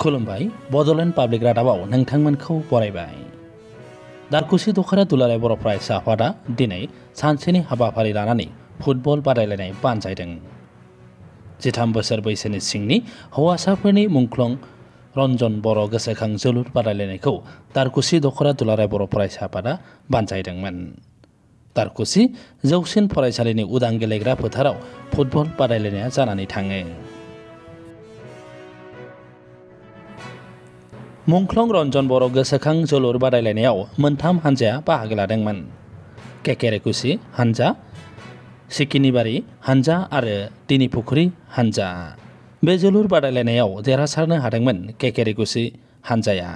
खुलुमबाय बड'लेण्ड पाब्लिक रादाबाव नोंथांमोनखौ बरायबाय। दारकुसि दखरा दुलाराय बर' फरायसा आफादा दिनै सानसेनि हाबाफारि लानानै फुटबल बादायलायनाय बानजायदों। 13 बोसोर बैसोनि सिंनि हौवासाफोरनि मुंख्लं रन्जन बर' गोसोखां जोलुर बादायलायनायखौ दारकुसि दखरा दुलाराय बर' फरायसा आफादा बानजायदोंमोन। दारकुसि जौसिन फरायसालिनि उदां गेलेग्रा फोथाराव फुटबल बादायलायनाया जानानै थाङो। मुंख्लं रन्जन बर' गोसोखां जोलुर बादायलायनायाव मोनथाम हानजाया बाहागो लादोंमोन। केकेरेकुसि हानजा, सिकिनिबारि हानजा आरो दिनिपुखुरि हानजा। बे जोलुर बादायलायनायाव देरहासारनो हादोंमोन केकेरेकुसि हानजाया।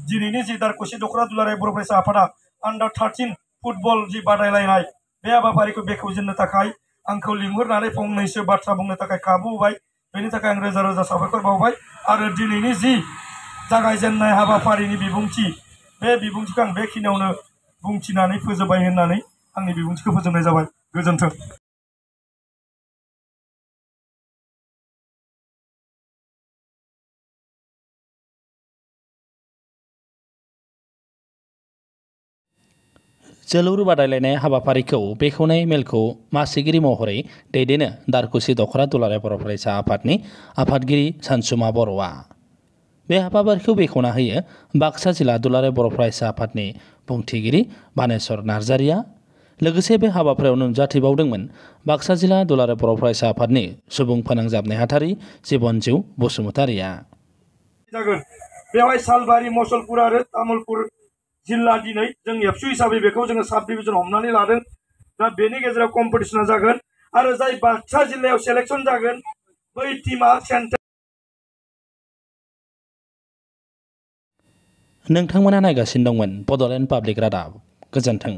दिनैनि जि दारकुसि दखरा दुलाराय बर' फरायसा आफादा अंडर 13 फुटबल जि बादायलायनाय बे हाबाफारिखौ बेखेवजेननो थाखाय आंखौ लिंहरनानै फंनैसो बाथ्रा बुंनो थाखाय खाबु होबाय। बेनि थाखाय आं रोजा रोजा साबायखर बावबाय आरो दिनैनि जि जागायजेननाय हाबाफारिनि बिबुंथि बे बिबुंथिखौ आं बेखिनियावनो बुंथिनानै फोजोबबाय होननानै आंनि बिबुंथिखौ फोजोबनाय जाबाय। गोजोन्थों। जोलुर बादायलायनाय हाबाफारिखौ बेखेवनाय मेलखौ मासिगिरि महरै दैदेनो दारकुसि दखरा दुलाराय बर' फरायसा आफादनि आफादगिरि सानसुमा बर'आ। बे हाबाफारिखौ बेखेवना होयो बाक्सा जिल्ला दुलाराय बर' फरायसा आफादनि बुंथिगिरि बानेश्वर नार्जारिया। लोगोसे बे हाबाफारियाव नुजाथिबावदोंमोन बाक्सा जिल्ला दुलाराय बर' फरायसा आफादनि सुबुं फोनांजाब नेहाथारि जिबनजिउ बसुमतारिया। बेवहाय सालबारि मसलपुर आरो तामुलपुर जिल्ला दिनै जों एबसु हिसाबै बेखौ जोङो साब डिभिजन हमनानै लादों। दा बेनि गेजेराव कम्पिटिसना जागोन आरो जाय बाक्सा जिल्लायाव सेलेक्सन जागोन बै टीमा सेन्ट्रेल। नोंथांमोना नायगासिनो दंमोन बड'लेण्ड पाब्लिक रादाब। गोजोन्थों।